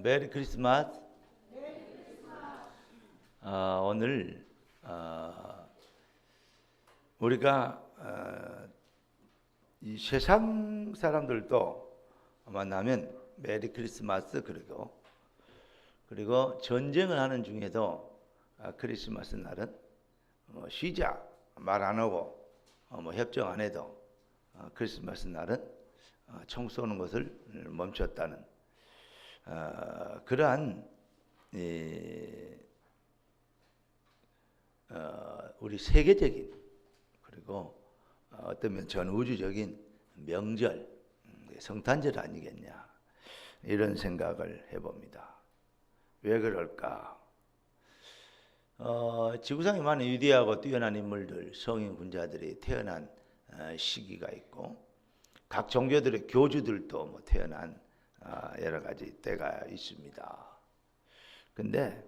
메리 크리스마스. 오늘 우리가 이 세상 사람들도 만나면 메리 크리스마스 그리고 전쟁을 하는 중에도 크리스마스 날은 쉬자 말 안 하고 협정 안 해도 크리스마스 날은 총 쏘는 것을 멈췄다는 그러한 우리 세계적인 그리고 어쩌면 전 우주적인 명절, 성탄절 아니겠냐 이런 생각을 해봅니다. 왜 그럴까? 지구상에 많은 위대하고 뛰어난 인물들, 성인 군자들이 태어난 시기가 있고 각 종교들의 교주들도 태어난 여러 가지 때가 있습니다. 근데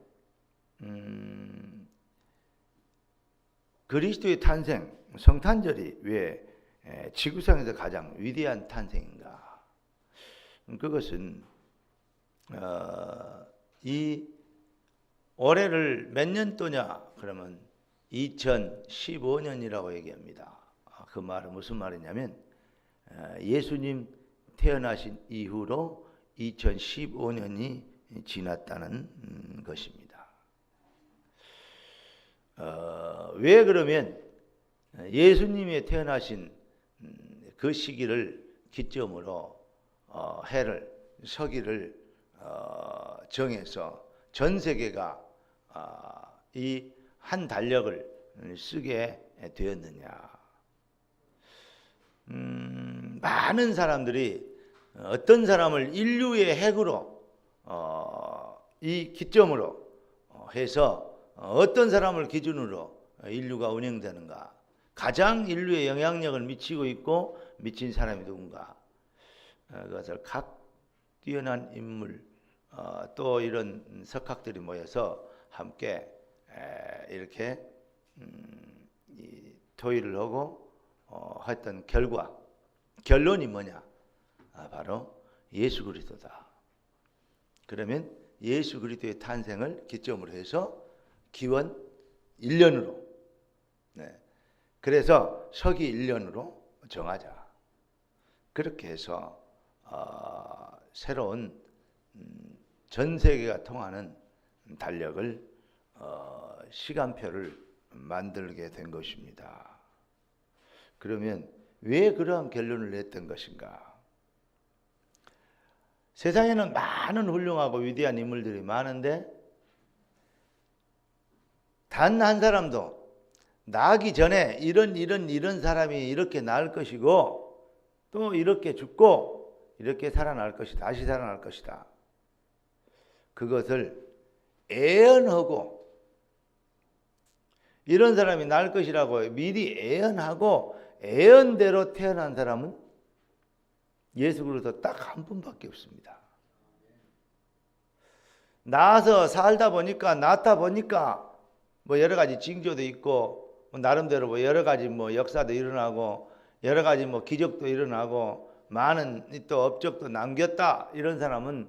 그리스도의 탄생, 성탄절이 왜 지구상에서 가장 위대한 탄생인가? 그것은 이 올해를 몇 년도냐? 그러면 2015년이라고 얘기합니다. 그 말은 무슨 말이냐면 예수님 태어나신 이후로 2015년이 지났다는 것입니다. 왜 그러면 예수님이 태어나신 그 시기를 기점으로 해를 서기를 정해서 전 세계가 이 한 달력을 쓰게 되었느냐? 많은 사람들이 어떤 사람을 인류의 핵으로 이 기점으로 해서 어떤 사람을 기준으로 인류가 운영되는가? 가장 인류에 영향력을 미치고 있고 미친 사람이 누군가? 그것을 각 뛰어난 인물 또 이런 석학들이 모여서 함께 이렇게 토의를 하고 했던 결론이 뭐냐? 바로 예수 그리스도다. 그러면 예수 그리스도의 탄생을 기점으로 해서 기원 1년으로 그래서 서기 1년으로 정하자. 그렇게 해서 새로운 전 세계가 통하는 달력을 시간표를 만들게 된 것입니다. 그러면 왜 그러한 결론을 냈던 것인가? 세상에는 많은 훌륭하고 위대한 인물들이 많은데 단 한 사람도 나기 전에 이런 사람이 이렇게 나을 것이고 또 이렇게 죽고 이렇게 살아날 것이다. 다시 살아날 것이다. 그것을 예언하고 이런 사람이 날 것이라고 미리 예언하고 예언대로 태어난 사람은 예수 그리스도 딱 한 분밖에 없습니다. 나서 살다 보니까 낳다 보니까 여러 가지 징조도 있고 나름대로 여러 가지 역사도 일어나고 여러 가지 기적도 일어나고 많은 또 업적도 남겼다 이런 사람은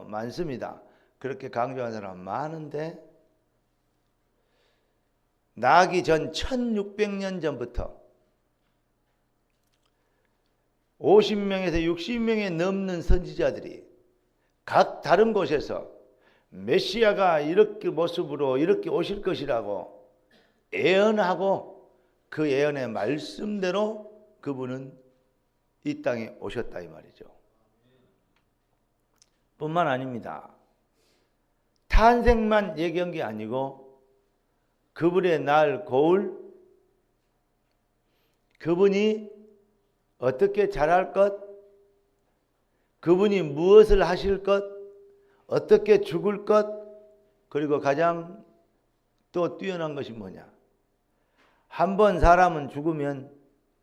많습니다. 그렇게 강조한 사람은 많은데 나기 전 1600년 전부터 50명에서 60명에 넘는 선지자들이 각 다른 곳에서 메시아가 이렇게 모습으로 이렇게 오실 것이라고 예언하고 그 예언의 말씀대로 그분은 이 땅에 오셨다 이 말이죠. 뿐만 아닙니다. 탄생만 얘기한 게 아니고 그분의 날 고을 그분이 어떻게 자랄 것 그분이 무엇을 하실 것 어떻게 죽을 것 그리고 가장 또 뛰어난 것이 뭐냐? 한번 사람은 죽으면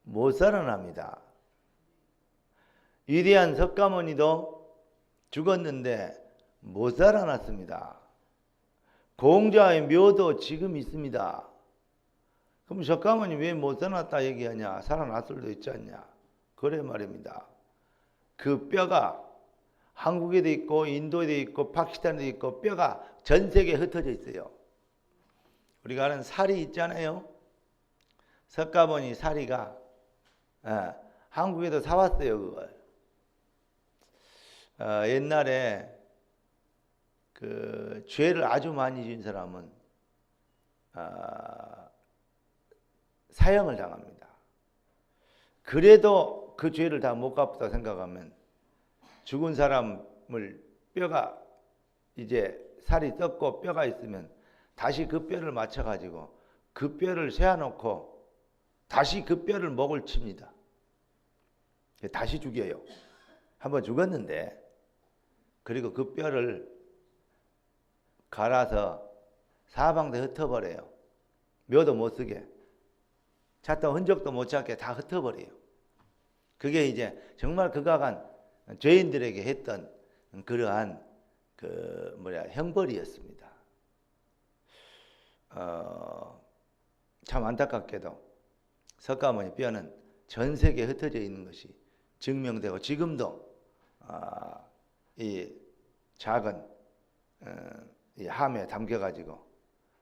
못 살아납니다. 위대한 석가모니도 죽었는데 못 살아났습니다. 공자의 묘도 지금 있습니다. 그럼 석가모니 왜 못 살아났다 얘기하냐? 살아났을 수도 있지 않냐? 그래 말입니다. 그 뼈가 한국에도 있고 인도에도 있고 파키스탄에도 있고 뼈가 전 세계에 흩어져 있어요. 우리가 아는 사리 있잖아요. 석가모니 사리가 한국에도 사왔어요. 그걸 옛날에 그 죄를 아주 많이 지은 사람은 사형을 당합니다. 그래도 그 죄를 다 못 갚았다 생각하면 죽은 사람을 뼈가 이제 살이 떴고 뼈가 있으면 다시 그 뼈를 맞춰가지고 그 뼈를 세워놓고 다시 그 뼈를 목을 칩니다. 다시 죽여요. 한번 죽었는데 그리고 그 뼈를 갈아서 사방에 흩어버려요. 묘도 못 쓰게, 찾다 흔적도 못 찾게 다 흩어버려요. 그게 이제 정말 그가간 죄인들에게 했던 그러한 형벌이었습니다. 참 안타깝게도 석가모니 뼈는 전 세계에 흩어져 있는 것이 증명되고 지금도 이 작은 이 함에 담겨가지고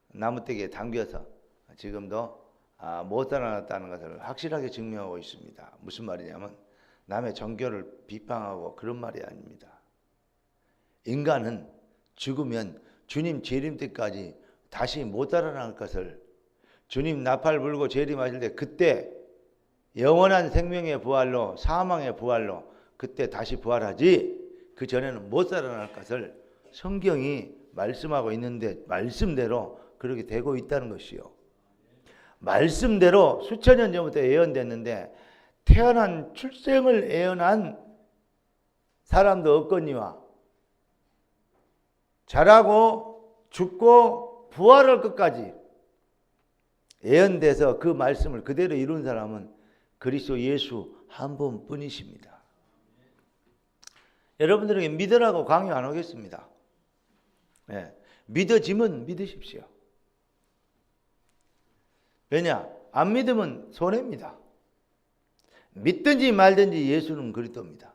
나무떼기에 담겨서 지금도 못 살아났다는 것을 확실하게 증명하고 있습니다. 무슨 말이냐면 남의 종교를 비방하고 그런 말이 아닙니다. 인간은 죽으면 주님 재림 때까지 다시 못 살아날 것을, 주님 나팔 불고 재림하실 때 그때 영원한 생명의 부활로, 사망의 부활로 그때 다시 부활하지 그 전에는 못 살아날 것을 성경이 말씀하고 있는데 말씀대로 그렇게 되고 있다는 것이요. 말씀대로 수천 년 전부터 예언됐는데 태어난 출생을 예언한 사람도 없거니와 자라고 죽고 부활할 것까지 예언돼서 그 말씀을 그대로 이룬 사람은 그리스도 예수 한 분뿐이십니다. 여러분들에게 믿으라고 강요 안 하겠습니다. 믿어지면 믿으십시오. 왜냐? 안 믿으면 손해입니다. 믿든지 말든지 예수는 그리스도입니다.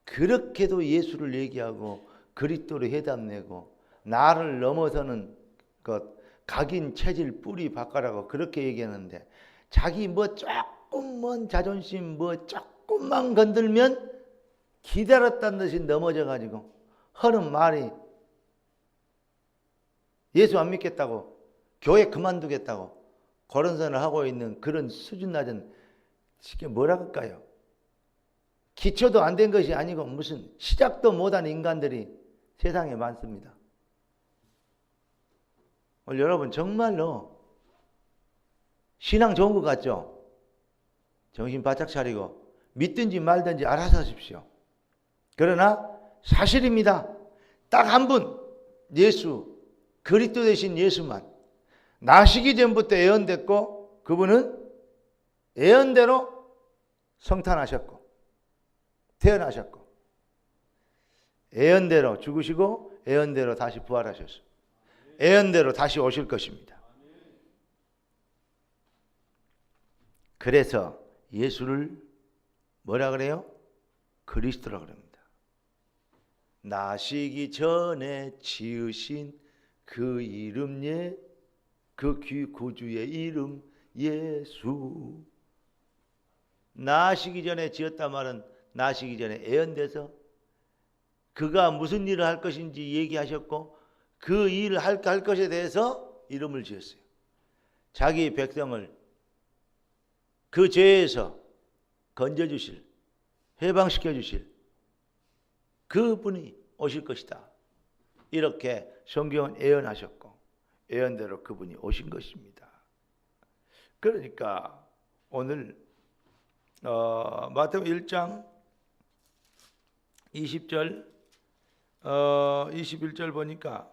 그렇게도 예수를 얘기하고 그리스도로 회담내고 나를 넘어서는 것, 각인 체질 뿌리 바꿔라고 그렇게 얘기하는데 자기 조금만 자존심 조금만 건들면 기다렸다는 듯이 넘어져가지고 하는 말이 예수 안 믿겠다고 교회 그만두겠다고 그런 선을 하고 있는 그런 수준 낮은 이게 뭐라 할까요? 기초도 안 된 것이 아니고 무슨 시작도 못한 인간들이 세상에 많습니다. 오늘 여러분 정말로 신앙 좋은 것 같죠? 정신 바짝 차리고 믿든지 말든지 알아서 하십시오. 그러나 사실입니다. 딱 한 분, 예수, 그리스도 되신 예수만 나시기 전부터 예언됐고 그분은 예언대로 성탄하셨고 태어나셨고 예언대로 죽으시고 예언대로 다시 부활하셨어. 예언대로 다시 오실 것입니다. 그래서 예수를 뭐라 그래요? 그리스도라 그럽니다. 나시기 전에 지으신 그 이름 그 구주의 이름 예수. 나시기 전에 지었단 말은 나시기 전에 예언돼서 그가 무슨 일을 할 것인지 얘기하셨고 그 일을 할 것에 대해서 이름을 지었어요. 자기 백성을 그 죄에서 건져주실, 해방시켜주실 그분이 오실 것이다. 이렇게 성경은 예언하셨고 예언대로 그분이 오신 것입니다. 그러니까 오늘 마태복음 1장 20절 21절 보니까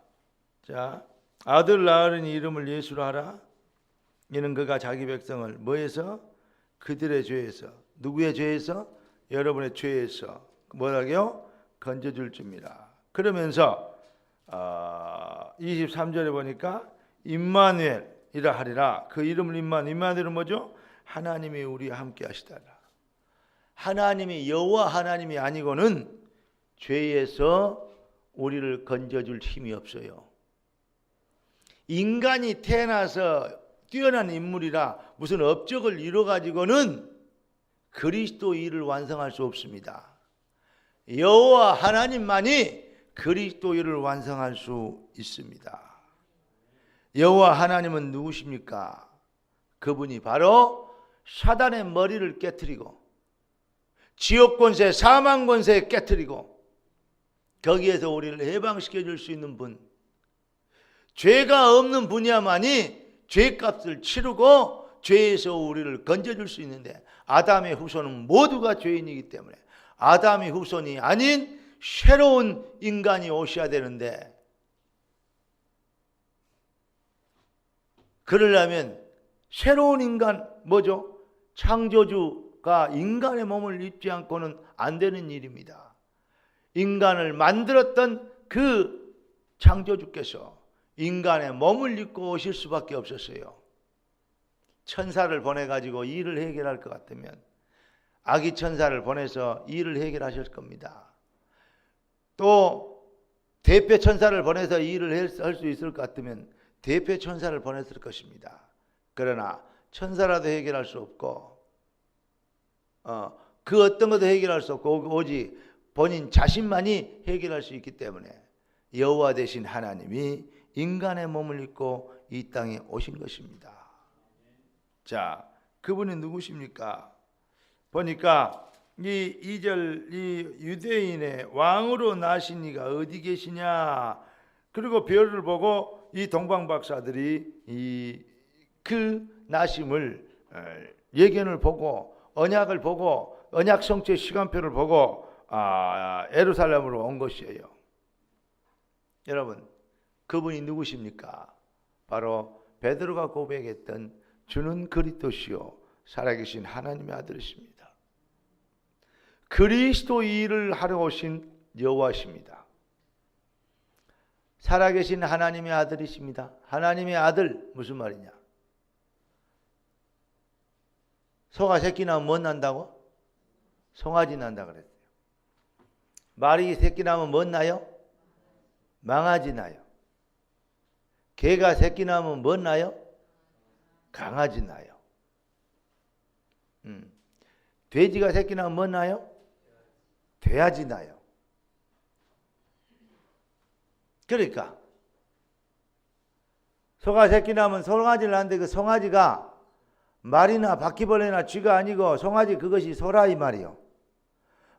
자 아들 낳으니 이름을 예수로 하라. 이는 그가 자기 백성을 뭐해서? 그들의 죄에서. 누구의 죄에서? 여러분의 죄에서 뭐라고요? 건져줄 줍니다. 그러면서 23절에 보니까 임마누엘이라 하리라. 그 이름을 임마누엘은 뭐죠? 하나님이 우리와 함께 하시다라. 하나님이 여호와 하나님이 아니고는 죄에서 우리를 건져줄 힘이 없어요. 인간이 태어나서 뛰어난 인물이라 무슨 업적을 이뤄가지고는 그리스도 일을 완성할 수 없습니다. 여호와 하나님만이 그리스도 일을 완성할 수 있습니다. 여호와 하나님은 누구십니까? 그분이 바로 사단의 머리를 깨트리고 지옥 권세, 사망 권세 깨트리고 거기에서 우리를 해방시켜 줄 수 있는 분, 죄가 없는 분야만이 죄값을 치르고 죄에서 우리를 건져줄 수 있는데, 아담의 후손은 모두가 죄인이기 때문에 아담의 후손이 아닌 새로운 인간이 오셔야 되는데, 그러려면 새로운 인간 뭐죠? 창조주가 인간의 몸을 입지 않고는 안 되는 일입니다. 인간을 만들었던 그 창조주께서 인간의 몸을 입고 오실 수밖에 없었어요. 천사를 보내가지고 일을 해결할 것 같으면 아기 천사를 보내서 일을 해결하실 겁니다. 또 대표 천사를 보내서 일을 할 수 있을 것 같으면 대표 천사를 보냈을 것입니다. 그러나 천사라도 해결할 수 없고 그 어떤 것도 해결할 수 없고 오직 본인 자신만이 해결할 수 있기 때문에 여호와 되신 하나님이 인간의 몸을 입고 이 땅에 오신 것입니다. 자, 그분이 누구십니까? 보니까 이 2절 이 유대인의 왕으로 나신 이가 어디 계시냐? 그리고 별을 보고 이 동방 박사들이 그 나심을 예견을 보고 언약을 보고 언약 성취의 시간표를 보고 예루살렘으로 온 것이에요. 여러분, 그분이 누구십니까? 바로 베드로가 고백했던 주는 그리스도시요 살아계신 하나님의 아들이십니다. 그리스도 일을 하러 오신 여호와십니다. 살아계신 하나님의 아들이십니다. 하나님의 아들 무슨 말이냐? 소가 새끼 낳으면 뭐 난다고? 송아지 난다 그랬어요. 말이 새끼 낳으면 뭐 나요? 망아지 나요. 개가 새끼 낳으면 뭐 나요? 강아지 나요. 돼지가 새끼 낳으면 뭐 나요? 돼야지 나요. 그러니까 소가 새끼 낳으면 송아지를 낳는데 그 송아지가 말이나 바퀴벌레나 쥐가 아니고 송아지 그것이 소라 이 말이요.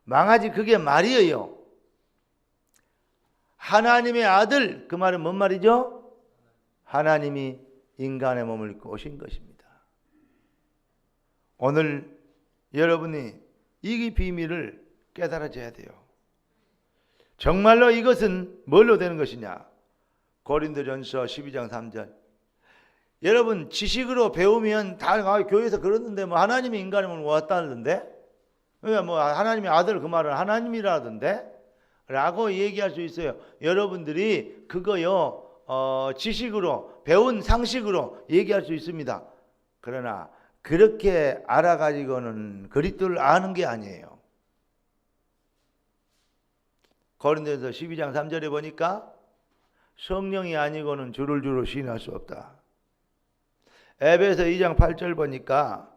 망아지 그게 말이에요. 하나님의 아들 그 말은 뭔 말이죠? 하나님이 인간의 몸을 입고 오신 것입니다. 오늘 여러분이 이 비밀을 깨달아져야 돼요. 정말로 이것은 뭘로 되는 것이냐? 고린도전서 12장 3절. 여러분 지식으로 배우면 다 교회에서 그러는데 뭐 하나님이 인간의 몸을 왔다는데 뭐 하나님의 아들 그 말은 하나님이라던데 라고 얘기할 수 있어요. 여러분들이 그거요 지식으로 배운 상식으로 얘기할 수 있습니다. 그러나 그렇게 알아가지고는 그리스도를 아는 게 아니에요. 고린도전서 12장 3절에 보니까 성령이 아니고는 주를 시인할 수 없다. 에베소 2장 8절 보니까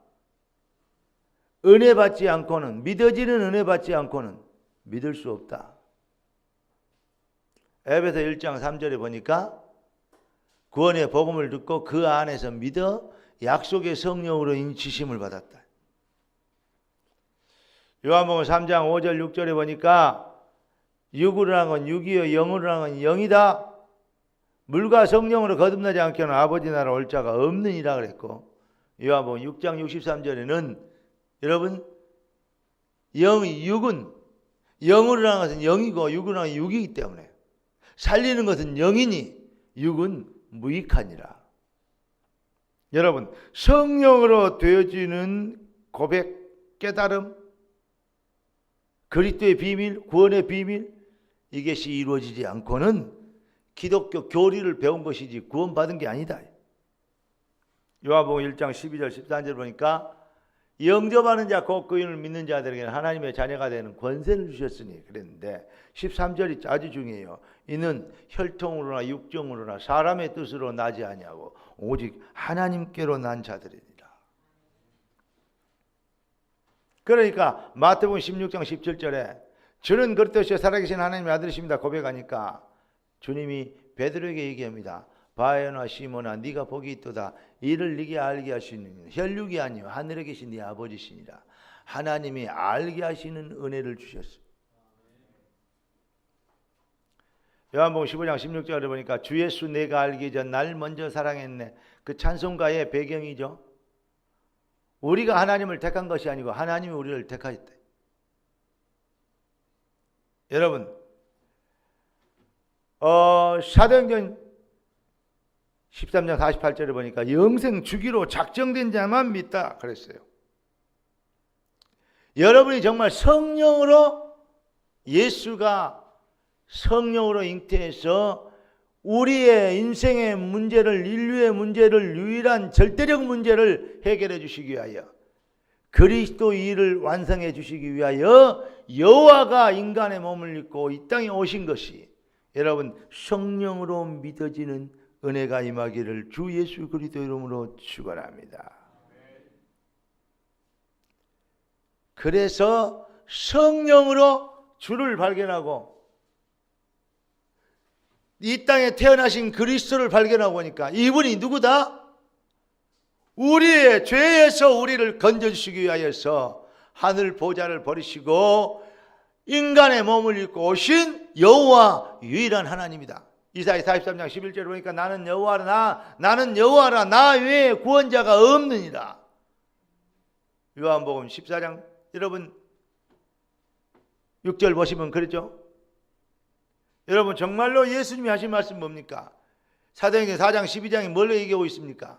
은혜 받지 않고는 믿어지는 은혜 받지 않고는 믿을 수 없다. 에베소 1장 3절에 보니까 구원의 복음을 듣고 그 안에서 믿어 약속의 성령으로 인치심을 받았다. 요한복음 3장 5절 6절에 보니까 육으로 한 건 육이요 영으로 한 건 영이다. 물과 성령으로 거듭나지 않게는 아버지 나라 올 자가 없느니라 그랬고, 요한복음 6장 63절에는 여러분 육은 영으로 한 것은 영이고 육으로 한 것은 육이기 때문에 살리는 것은 영이니 육은 무익하니라. 여러분 성령으로 되어지는 고백, 깨달음, 그리스도의 비밀, 구원의 비밀 이것이 이루어지지 않고는 기독교 교리를 배운 것이지 구원받은 게 아니다. 요한복음 1장 12절 13절 보니까 영접하는 자 곧 그 이름을 믿는 자들에게는 하나님의 자녀가 되는 권세를 주셨으니 그랬는데 13절이 아주 중요해요. 이는 혈통으로나 육정으로나 사람의 뜻으로 나지 아니하고 오직 하나님께로 난 자들이니라. 그러니까 마태복음 16장 17절에 저는 그리스도시요 살아계신 하나님의 아들이십니다 고백하니까 주님이 베드로에게 얘기합니다. 바요나 시몬아 네가 복이 있도다. 이를 네게 알게 하시는 혈육이 아니요 하늘에 계신 네 아버지시니라. 하나님이 알게 하시는 은혜를 주셨어요. 요한복음 15장 16절에 보니까 주 예수 내가 알기 전 날 먼저 사랑했네. 그 찬송가의 배경이죠. 우리가 하나님을 택한 것이 아니고 하나님이 우리를 택하셨다. 여러분 사도행전 13장 48절에 보니까 영생 주기로 작정된 자만 믿다 그랬어요. 여러분이 정말 성령으로 예수가 성령으로 잉태해서 우리의 인생의 문제를 인류의 문제를 유일한 절대적 문제를 해결해 주시기 위하여 그리스도 일을 완성해 주시기 위하여 여호와가 인간의 몸을 입고 이 땅에 오신 것이 여러분 성령으로 믿어지는 은혜가 임하기를 주 예수 그리스도 이름으로 축원합니다. 그래서 성령으로 주를 발견하고 이 땅에 태어나신 그리스도를 발견하고 보니까 이분이 누구다? 우리의 죄에서 우리를 건져주시기 위하여서 하늘 보좌를 버리시고 인간의 몸을 입고 오신 여호와 유일한 하나님이다. 이사야 43장 11절에 보니까 나는 여호와라 나 외에 구원자가 없느니라. 요한복음 14장 여러분 6절 보시면 그랬죠. 여러분 정말로 예수님이 하신 말씀 뭡니까? 사도행전 4장 12장이 뭘로 얘기하고 있습니까?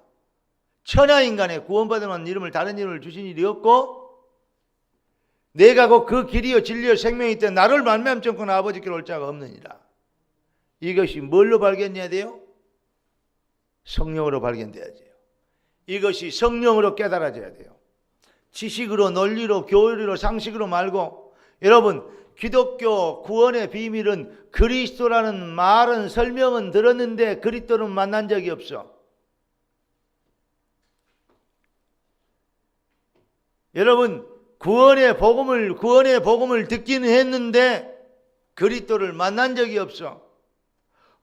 천하인간의 구원받을 만한 이름을 다른 이름을 주신 일이 없고 내가 곧 그 길이요 진리요 생명이 있던 나를 말미암 정권 아버지께로 올 자가 없느니라. 이것이 뭘로 발견해야 돼요? 성령으로 발견돼야 돼요. 이것이 성령으로 깨달아져야 돼요. 지식으로 논리로 교리로 상식으로 말고 여러분 기독교 구원의 비밀은 그리스도라는 말은 설명은 들었는데 그리스도는 만난 적이 없어. 여러분 구원의 복음을 듣기는 했는데 그리스도를 만난 적이 없어.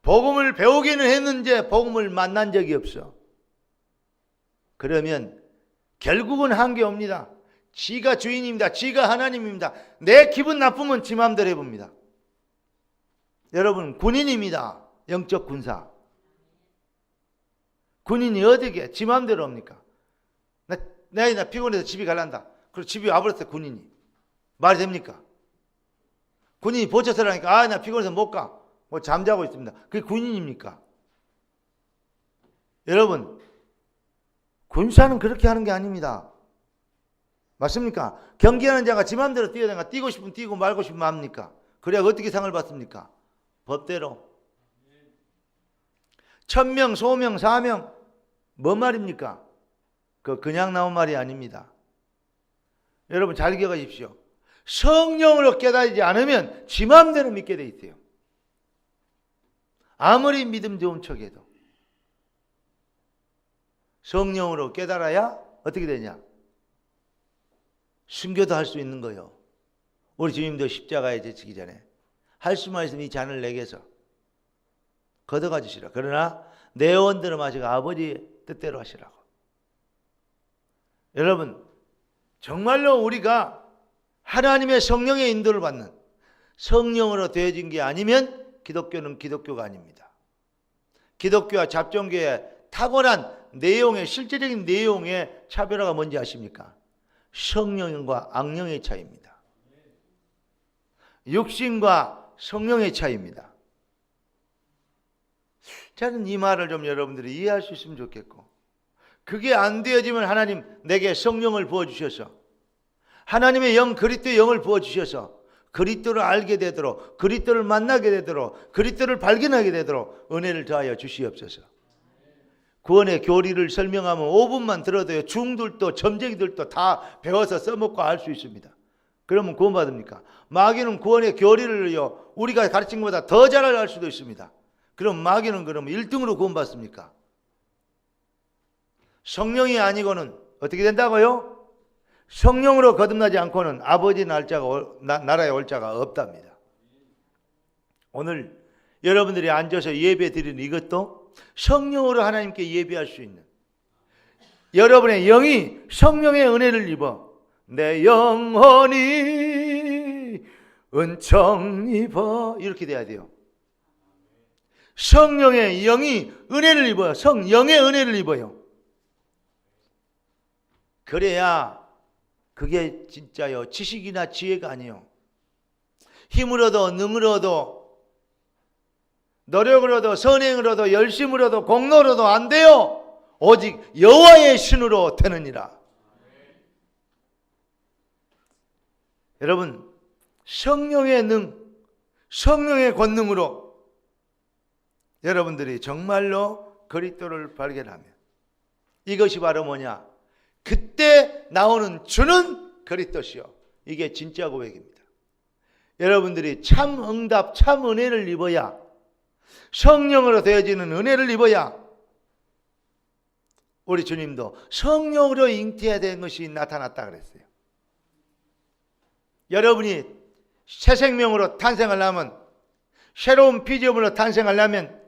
복음을 배우기는 했는데 복음을 만난 적이 없어. 그러면 결국은 한 게 옵니다. 지가 주인입니다. 지가 하나님입니다. 내 기분 나쁘면 지 맘대로 해봅니다. 여러분 군인입니다. 영적 군사. 군인이 어떻게 지 맘대로 합니까? 나 피곤해서 집에 갈란다. 그리고 집에 와버렸어 군인이. 말이 됩니까? 군인이 보초서라니까 나 피곤해서 못 가. 뭐 잠자고 있습니다. 그게 군인입니까? 여러분 군사는 그렇게 하는 게 아닙니다. 맞습니까? 경기하는 자가 지 맘대로 뛰어야 되니까 뛰고 싶으면 뛰고 말고 싶으면 맙니까? 그래야 어떻게 상을 받습니까? 법대로. 1000명, 소명, 사명 뭔 말입니까? 그냥 나온 말이 아닙니다. 여러분 잘 기억하십시오. 성령으로 깨달지 않으면 지 맘대로 믿게 돼 있어요. 아무리 믿음 좋은 척해도 성령으로 깨달아야 어떻게 되냐? 순교도 할 수 있는 거예요. 우리 주님도 십자가에 지치기 전에 할 수만 있으면 이 잔을 내게서 걷어가 주시라. 그러나 내 원대로 마시고 아버지 뜻대로 하시라고. 여러분 정말로 우리가 하나님의 성령의 인도를 받는 성령으로 되어진 게 아니면 기독교는 기독교가 아닙니다. 기독교와 잡종교의 탁월한 내용의 실제적인 내용의 차별화가 뭔지 아십니까? 성령과 악령의 차이입니다. 육신과 성령의 차이입니다. 저는 이 말을 좀 여러분들이 이해할 수 있으면 좋겠고 그게 안 되어지면 하나님 내게 성령을 부어주셔서 하나님의 영 그리스도의 영을 부어주셔서 그리스도를 알게 되도록 그리스도를 만나게 되도록 그리스도를 발견하게 되도록 은혜를 더하여 주시옵소서. 구원의 교리를 설명하면 5분만 들어도요, 중들도 점쟁이들도 다 배워서 써먹고 알 수 있습니다. 그러면 구원받습니까? 마귀는 구원의 교리를요, 우리가 가르친 것보다 더 잘 알 수도 있습니다. 그럼 마귀는 그러면 1등으로 구원받습니까? 성령이 아니고는 어떻게 된다고요? 성령으로 거듭나지 않고는 아버지 나라에 올 자가 없답니다. 오늘 여러분들이 앉아서 예배 드리는 이것도 성령으로 하나님께 예배할 수 있는, 여러분의 영이 성령의 은혜를 입어 내 영혼이 은총 입어, 이렇게 돼야 돼요. 성령의 영이 은혜를 입어요. 성령의 은혜를 입어요. 그래야 그게 진짜요, 지식이나 지혜가 아니에요. 힘으로도 능으로도 노력으로도 선행으로도 열심으로도 공로로도 안 돼요. 오직 여호와의 신으로 되느니라. 여러분, 성령의 성령의 권능으로 여러분들이 정말로 그리스도를 발견하면 이것이 바로 뭐냐? 그때 나오는 주는 그리스도시요. 이게 진짜 고백입니다. 여러분들이 참 응답, 참 은혜를 입어야, 성령으로 되어지는 은혜를 입어야 우리 주님도 성령으로 잉태해야 되는 것이 나타났다 그랬어요. 여러분이 새 생명으로 탄생하려면, 새로운 피조물로 탄생하려면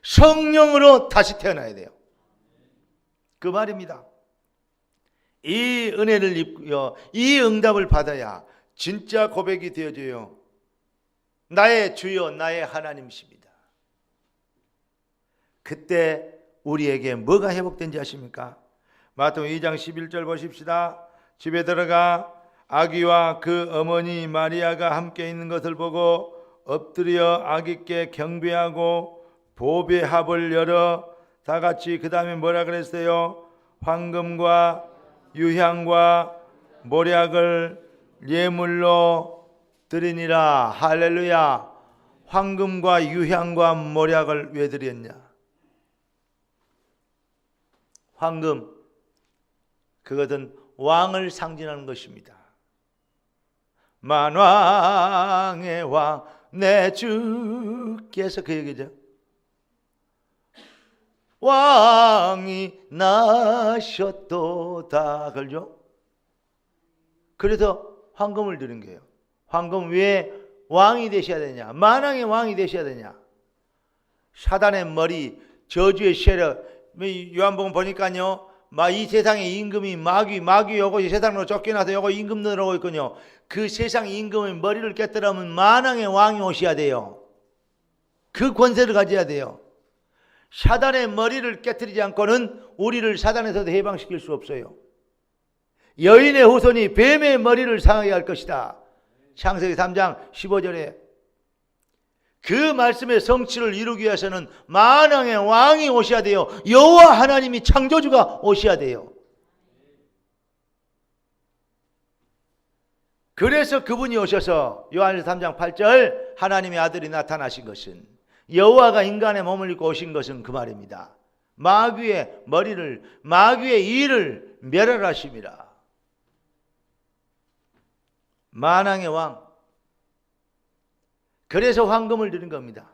성령으로 다시 태어나야 돼요. 그 말입니다. 이 은혜를 입고요, 이 응답을 받아야 진짜 고백이 되어져요. 나의 주여, 나의 하나님이십니다. 그때 우리에게 뭐가 회복된지 아십니까? 마태복음 2장 11절 보십시다. 집에 들어가 아기와 그 어머니 마리아가 함께 있는 것을 보고 엎드려 아기께 경배하고 보배 합을 열어 다 같이 그 다음에 뭐라 그랬어요? 황금과 유향과 모략을 예물로 드리니라. 할렐루야. 황금과 유향과 모략을 왜 드렸냐? 황금, 그것은 왕을 상징하는 것입니다. 만왕의 왕 내 주께서, 그 얘기죠. 왕이 나셨도다, 그죠? 그래서 황금을 드린 거예요. 황금 왜 왕이 되셔야 되냐? 만왕의 왕이 되셔야 되냐? 사단의 머리, 저주의 세력, 요한복음 보니까요, 이 세상의 임금이 마귀 요거 세상으로 쫓겨나서 요거 임금 들어오고 있거든요. 그 세상 임금의 머리를 깨뜨리면 만왕의 왕이 오셔야 돼요. 그 권세를 가져야 돼요. 사단의 머리를 깨뜨리지 않고는 우리를 사단에서도 해방시킬 수 없어요. 여인의 후손이 뱀의 머리를 상하게 할 것이다. 창세기 3장 15절에 그 말씀의 성취를 이루기 위해서는 만왕의 왕이 오셔야 돼요. 여호와 하나님이 창조주가 오셔야 돼요. 그래서 그분이 오셔서 요한일서 3장 8절 하나님의 아들이 나타나신 것은, 여호와가 인간의 몸을 입고 오신 것은 그 말입니다. 마귀의 머리를, 마귀의 일을 멸하심이라. 만왕의 왕. 그래서 황금을 드린 겁니다.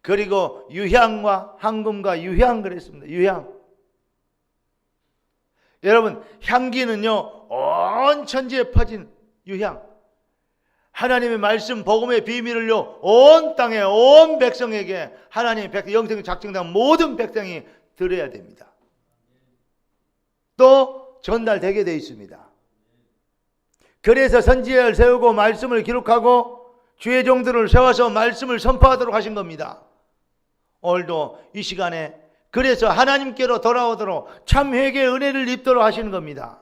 그리고 유향과 황금과 유향 그랬습니다. 유향. 여러분, 향기는요, 온 천지에 퍼진 유향. 하나님의 말씀 복음의 비밀을요, 온 땅에 온 백성에게, 하나님의 백성, 영생 작정된 모든 백성이 들어야 됩니다. 또 전달되게 되어 있습니다. 그래서 선지자를 세우고 말씀을 기록하고 주의 종들을 세워서 말씀을 선포하도록 하신 겁니다. 오늘도 이 시간에 그래서 하나님께로 돌아오도록 참 회개의 은혜를 입도록 하시는 겁니다.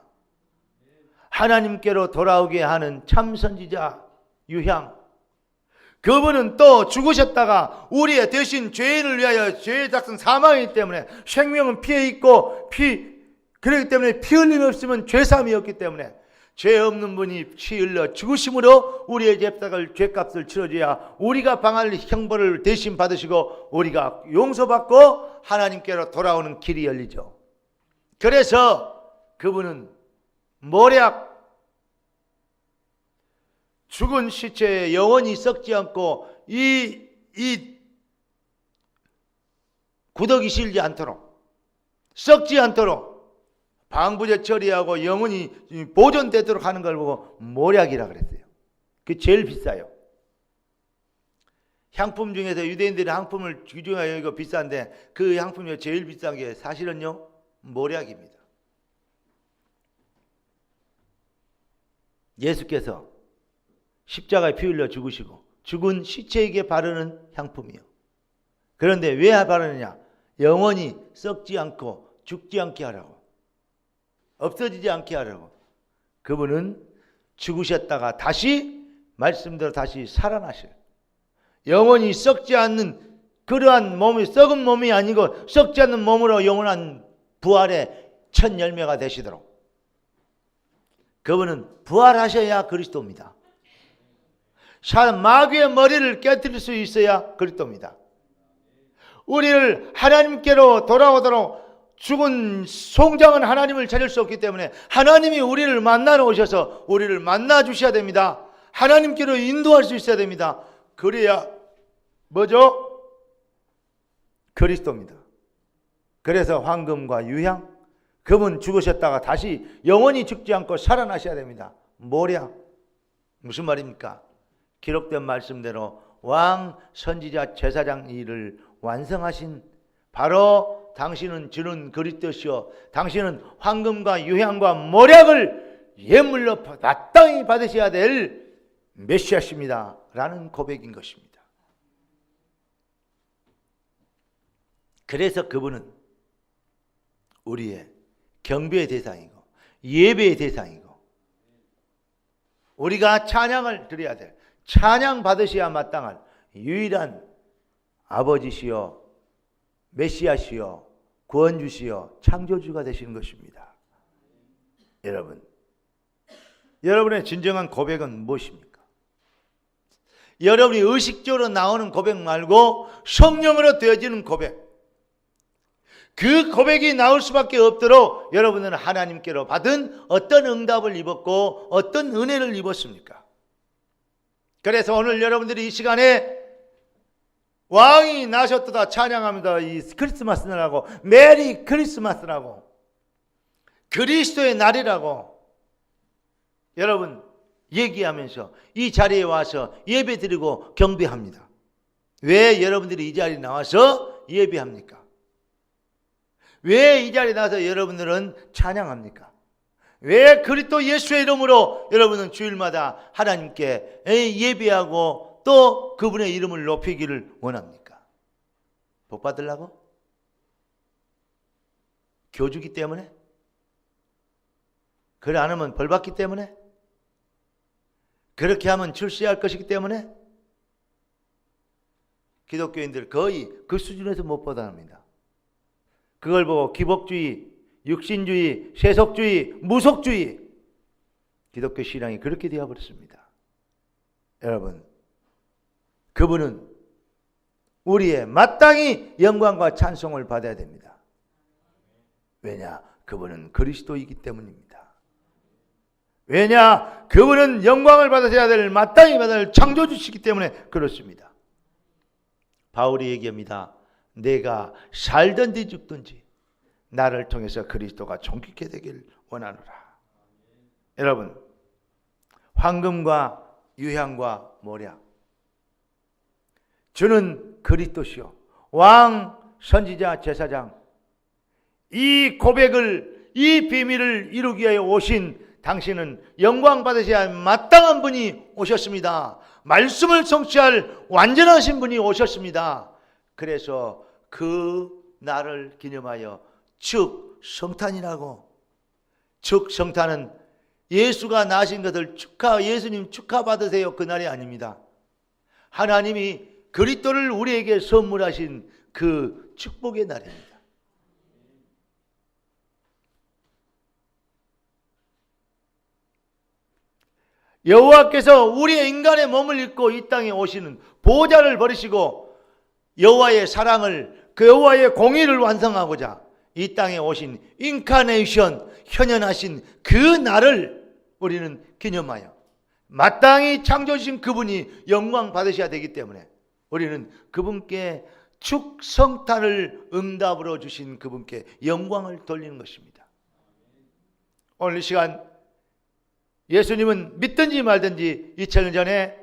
하나님께로 돌아오게 하는 참 선지자 유향. 그분은 또 죽으셨다가 우리의 대신 죄인을 위하여 죄의 닥친 사망이기 때문에, 생명은 피에 있고 그렇기 때문에 피 흘림 없으면 죄사함이 없기 때문에 죄 없는 분이 피 흘려 죽으심으로 우리의 죄값을 치러줘야 우리가 당할 형벌을 대신 받으시고 우리가 용서받고 하나님께로 돌아오는 길이 열리죠. 그래서 그분은 모략, 죽은 시체에 영원히 썩지 않고 이 구더기 실지 않도록, 썩지 않도록 방부제 처리하고 영원히 보존되도록 하는 걸 보고 모략이라 그랬어요. 그게 제일 비싸요. 향품 중에서 유대인들이 향품을 귀중하게 여기고 비싼데 그 향품 중에 제일 비싼 게 사실은요, 모략입니다. 예수께서 십자가에 피 흘려 죽으시고 죽은 시체에게 바르는 향품이요. 그런데 왜 바르느냐? 영원히 썩지 않고 죽지 않게 하라고, 없어지지 않게 하라고. 그분은 죽으셨다가 다시 말씀대로 다시 살아나실, 영원히 썩지 않는 그러한 몸이, 썩은 몸이 아니고 썩지 않는 몸으로 영원한 부활의 첫 열매가 되시도록 그분은 부활하셔야 그리스도입니다. 마귀의 머리를 깨뜨릴 수 있어야 그리스도입니다. 우리를 하나님께로 돌아오도록, 죽은 송장은 하나님을 찾을 수 없기 때문에 하나님이 우리를 만나러 오셔서 우리를 만나 주셔야 됩니다. 하나님께로 인도할 수 있어야 됩니다. 그래야 뭐죠? 그리스도입니다. 그래서 황금과 유향, 그분 죽으셨다가 다시 영원히 죽지 않고 살아나셔야 됩니다. 모략, 무슨 말입니까? 기록된 말씀대로 왕, 선지자, 제사장 일을 완성하신 바로 당신은 주는 그리스도시요 당신은 황금과 유향과 모략을 예물로 마땅히 받으셔야 될 메시아십니다 라는 고백인 것입니다. 그래서 그분은 우리의 경배의 대상이고 예배의 대상이고 우리가 찬양을 드려야 될, 찬양 받으셔야 마땅할 유일한 아버지시여 메시아시여 구원주시여 창조주가 되시는 것입니다. 여러분의 진정한 고백은 무엇입니까? 여러분이 의식적으로 나오는 고백 말고 성령으로 되어지는 고백, 그 고백이 나올 수밖에 없도록 여러분은 하나님께로 받은 어떤 응답을 입었고 어떤 은혜를 입었습니까? 그래서 오늘 여러분들이 이 시간에 왕이 나셨도다 찬양합니다. 이 크리스마스라고, 메리 크리스마스라고, 그리스도의 날이라고 여러분 얘기하면서 이 자리에 와서 예배드리고 경배합니다. 왜 여러분들이 이 자리에 나와서 예배합니까? 왜 이 자리에 나와서 여러분들은 찬양합니까? 왜 그리스도 예수의 이름으로 여러분은 주일마다 하나님께 예배하고 또 그분의 이름을 높이기를 원합니까? 복 받으려고? 교주기 때문에? 그래 안 하면 벌 받기 때문에? 그렇게 하면 출세할 것이기 때문에? 기독교인들 거의 그 수준에서 못 벗어납니다. 그걸 보고 기복주의, 육신주의, 세속주의, 무속주의, 기독교 신앙이 그렇게 되어버렸습니다. 여러분, 그분은 우리의 마땅히 영광과 찬송을 받아야 됩니다. 왜냐? 그분은 그리스도이기 때문입니다. 왜냐? 그분은 영광을 받으셔야 될, 마땅히 받아야 될 창조주시기 때문에 그렇습니다. 바울이 얘기합니다. 내가 살든지 죽든지 나를 통해서 그리스도가 존귀케 되길 원하노라. 여러분, 황금과 유향과 모략, 주는 그리스도시요 왕, 선지자, 제사장, 이 고백을, 이 비밀을 이루기 위하여 오신 당신은 영광 받으셔야 마땅한 분이 오셨습니다. 말씀을 성취할 완전하신 분이 오셨습니다. 그래서 그 날을 기념하여 축성탄이라고, 축성탄은 예수가 나신 것을 예수님 축하받으세요 그 날이 아닙니다. 하나님이 그리스도를 우리에게 선물하신 그 축복의 날입니다. 여호와께서 우리의 인간의 몸을 입고 이 땅에 오시는 보좌를 버리시고 여호와의 사랑을, 그 여호와의 공의를 완성하고자 이 땅에 오신 인카네이션, 현현하신 그 날을 우리는 기념하여 마땅히 창조주신 그분이 영광 받으셔야 되기 때문에 우리는 그분께 축성탄을 응답으로 주신 그분께 영광을 돌리는 것입니다. 오늘 이 시간 예수님은 믿든지 말든지 2000년 전에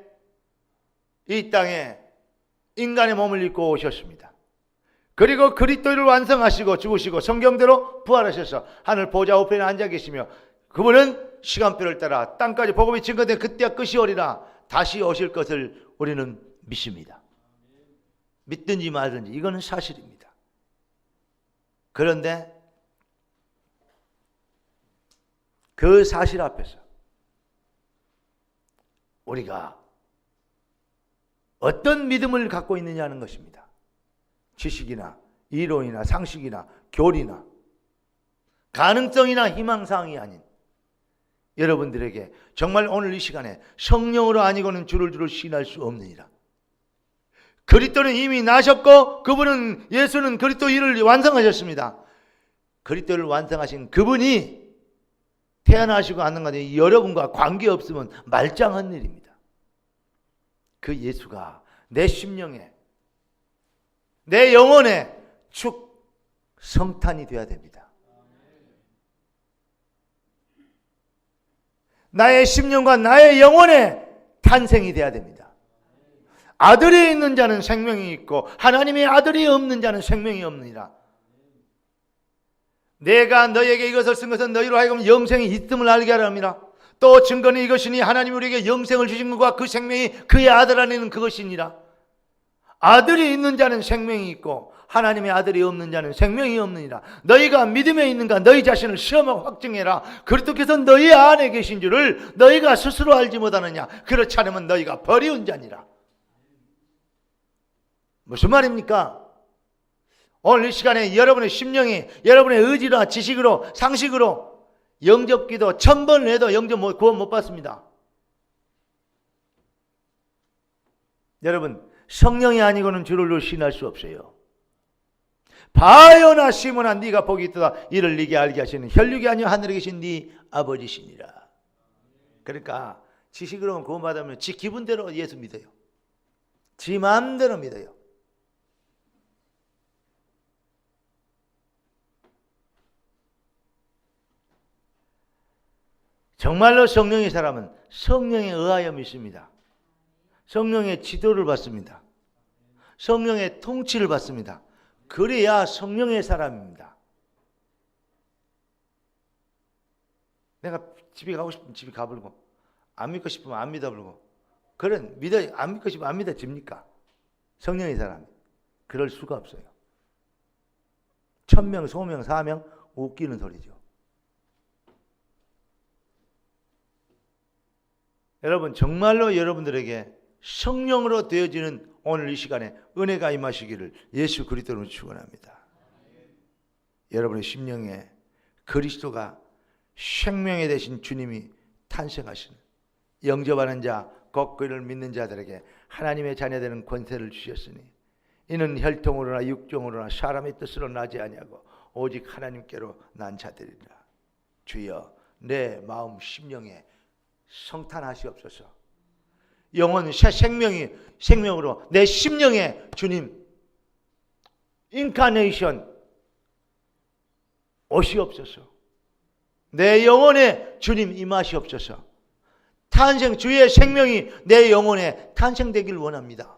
이 땅에 인간의 몸을 입고 오셨습니다. 그리고 그리스도를 완성하시고 죽으시고 성경대로 부활하셔서 하늘 보좌 우편에 앉아 계시며 그분은 시간표를 따라 땅까지 복음이 증거된 그때가 끝이 오리라 다시 오실 것을 우리는 믿습니다. 믿든지 말든지 이거는 사실입니다. 그런데 그 사실 앞에서 우리가 어떤 믿음을 갖고 있느냐는 것입니다. 지식이나 이론이나 상식이나 교리나 가능성이나 희망사항이 아닌 여러분들에게 정말 오늘 이 시간에 성령으로 아니고는 주를 신할 수 없느니라. 그리스도는 이미 나셨고 그분은 예수는 그리스도 일을 완성하셨습니다. 그리스도를 완성하신 그분이 태어나시고 않는 것이 여러분과 관계없으면 말짱한 일입니다. 그 예수가 내 심령에 내 영혼에 축성탄이 되어야 됩니다. 나의 심령과 나의 영혼에 탄생이 되어야 됩니다. 아들이 있는 자는 생명이 있고 하나님의 아들이 없는 자는 생명이 없느니라. 내가 너에게 이것을 쓴 것은 너희로 하여금 영생이 있음을 알게 하려 함이라. 또 증거는 이것이니 하나님이 우리에게 영생을 주신 것과 그 생명이 그의 아들 안에 있는 그것이니라. 아들이 있는 자는 생명이 있고 하나님의 아들이 없는 자는 생명이 없느니라. 너희가 믿음에 있는가 너희 자신을 시험하고 확증해라. 그리스도께서 너희 안에 계신 줄을 너희가 스스로 알지 못하느냐. 그렇지 않으면 너희가 버리운 자니라. 무슨 말입니까? 오늘 이 시간에 여러분의 심령이 여러분의 의지로 지식으로 상식으로 영접기도 1000번을 해도 영접 구원 못 받습니다. 여러분 성령이 아니고는 주를 신할 수 없어요. 바요나 시몬아 네가 복이 있도다. 이를 네게 알게 하시는 혈육이 아니요 하늘에 계신 네 아버지시니라. 그러니까 지식으로는 구원 받으면 지 기분대로 예수 믿어요. 지 마음대로 믿어요. 정말로 성령의 사람은 성령에 의하여 믿습니다. 성령의 지도를 받습니다. 성령의 통치를 받습니다. 그래야 성령의 사람입니다. 내가 집에 가고 싶으면 집에 가버리고 안 믿고 싶으면 안 믿어버리고 그런 안 믿고 싶으면 안 믿어집니까? 성령의 사람 그럴 수가 없어요. 1000명, 소명, 4명 웃기는 소리죠. 여러분 정말로 여러분들에게 성령으로 되어지는 오늘 이 시간에 은혜가 임하시기를 예수 그리스도로 축원합니다. 여러분의 심령에 그리스도가 생명에 되신 주님이 탄생하시는 영접하는 자, 곧 그를 믿는 자들에게 하나님의 자녀되는 권세를 주셨으니 이는 혈통으로나 육종으로나 사람의 뜻으로 나지 아니하고 오직 하나님께로 난 자들이라. 주여 내 마음 심령에 성탄하시옵소서. 영혼 새 생명으로 내 심령에 주님 인카네이션 오시옵소서. 내 영혼에 주님 임하시옵소서. 탄생 주의 생명이 내 영혼에 탄생되길 원합니다.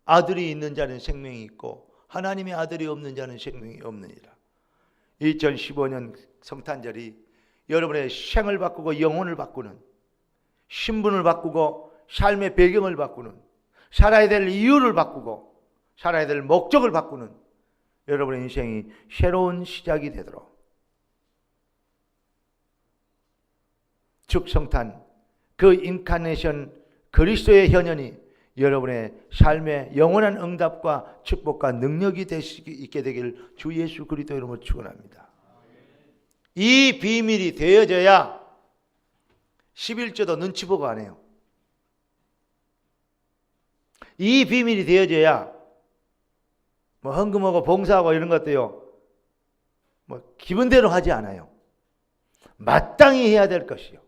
아들이 있는 자는 생명이 있고 하나님의 아들이 없는 자는 생명이 없느니라. 2015년 성탄절이 여러분의 생을 바꾸고 영혼을 바꾸는 신분을 바꾸고 삶의 배경을 바꾸는 살아야 될 이유를 바꾸고 살아야 될 목적을 바꾸는 여러분의 인생이 새로운 시작이 되도록 축성탄 그 인카네이션 그리스도의 현현이 여러분의 삶의 영원한 응답과 축복과 능력이 있게 되기를 주 예수 그리스도 이름으로 축원합니다. 이 비밀이 되어져야 11조도 눈치 보고 안 해요. 이 비밀이 되어져야 뭐 헌금하고 봉사하고 이런 것도요, 뭐 기분대로 하지 않아요. 마땅히 해야 될 것이요.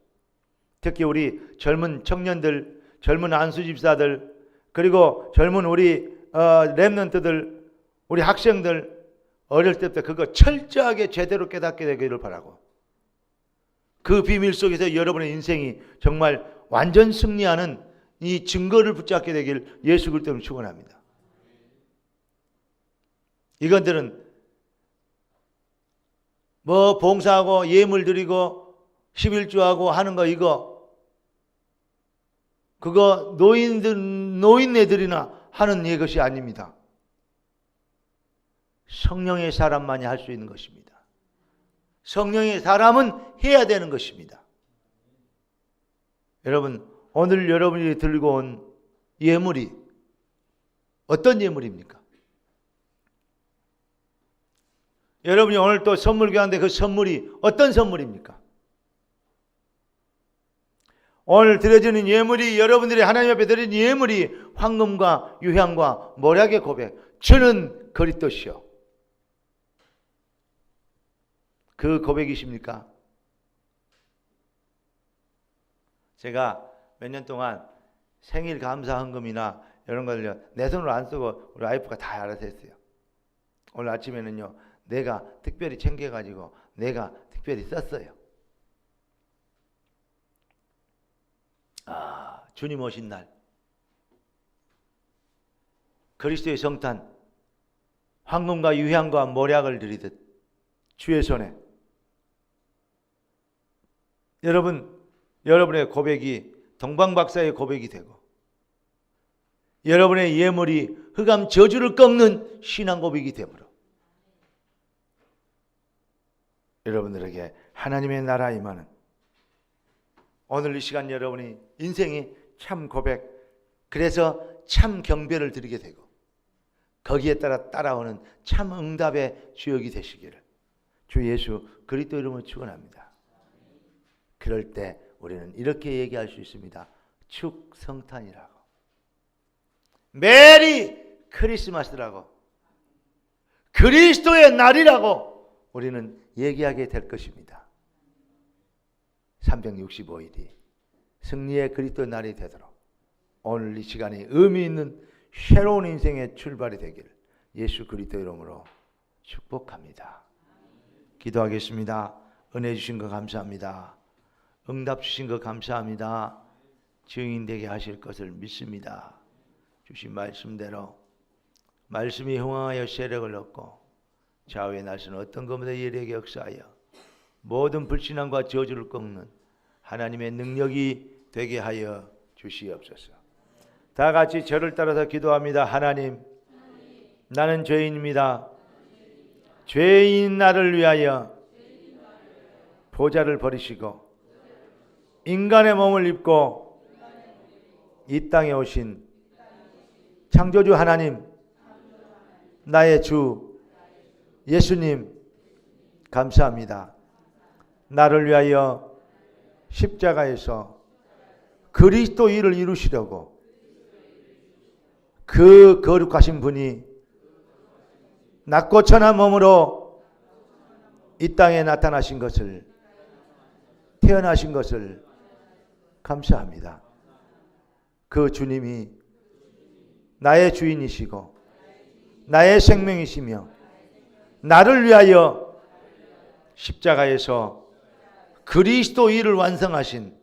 특히 우리 젊은 청년들, 젊은 안수집사들, 그리고 젊은 우리 렘넌트들, 우리 학생들 어릴 때부터 그거 철저하게 제대로 깨닫게 되기를 바라고, 그 비밀 속에서 여러분의 인생이 정말 완전 승리하는 이 증거를 붙잡게 되길 예수 그리스도로 축원합니다. 이것들은 뭐 봉사하고 예물 드리고 11조하고 하는 거, 그거 노인네들이나 하는 것이 아닙니다. 성령의 사람만이 할 수 있는 것입니다. 성령의 사람은 해야 되는 것입니다. 여러분, 오늘 여러분이 들고 온 예물이 어떤 예물입니까? 여러분이 오늘 또 선물 교환인데 그 선물이 어떤 선물입니까? 오늘 드려지는 예물이, 여러분들이 하나님 앞에 드리는 예물이 황금과 유향과 모략의 고백, 저는 그리스도시요, 그 고백이십니까? 제가 몇 년 동안 생일 감사 헌금이나 이런 걸 내 손으로 안 쓰고 우리 와이프가 다 알아서 했어요. 오늘 아침에는요, 내가 특별히 챙겨가지고 내가 특별히 썼어요. 주님 오신 날, 그리스도의 성탄, 황금과 유향과 모략을 드리듯 주의 손에 여러분의 고백이 동방박사의 고백이 되고, 여러분의 예물이 흑암 저주를 꺾는 신앙 고백이 되므로 여러분들에게 하나님의 나라 임하는 오늘 이 시간 여러분이 인생이 참 고백, 그래서 참 경배를 드리게 되고 거기에 따라 따라오는 참 응답의 주역이 되시기를 주 예수 그리스도 이름으로 축원합니다. 그럴 때 우리는 이렇게 얘기할 수 있습니다. 축성탄이라고, 메리 크리스마스라고, 그리스도의 날이라고 우리는 얘기하게 될 것입니다. 365일이 승리의 그리스도 날이 되도록 오늘 이 시간이 의미 있는 새로운 인생의 출발이 되기를 예수 그리스도 이름으로 축복합니다. 기도하겠습니다. 은혜 주신 거 감사합니다. 응답 주신 거 감사합니다. 증인되게 하실 것을 믿습니다. 주신 말씀대로 말씀이 흥황하여 세력을 얻고 좌우의 날선 어떤 것보다 예리하게 역사하여 모든 불신앙과 저주를 꺾는 하나님의 능력이 되게 하여 주시옵소서. 다 같이 저를 따라서 기도합니다. 하나님, 나는 죄인입니다. 죄인 나를 위하여 보좌를 버리시고 인간의 몸을 입고 이 땅에 오신 창조주 하나님, 나의 주 예수님 감사합니다. 나를 위하여 십자가에서 그리스도 일을 이루시려고 그 거룩하신 분이 낮고 천한 몸으로 이 땅에 나타나신 것을, 태어나신 것을 감사합니다. 그 주님이 나의 주인이시고 나의 생명이시며 나를 위하여 십자가에서 그리스도 일을 완성하신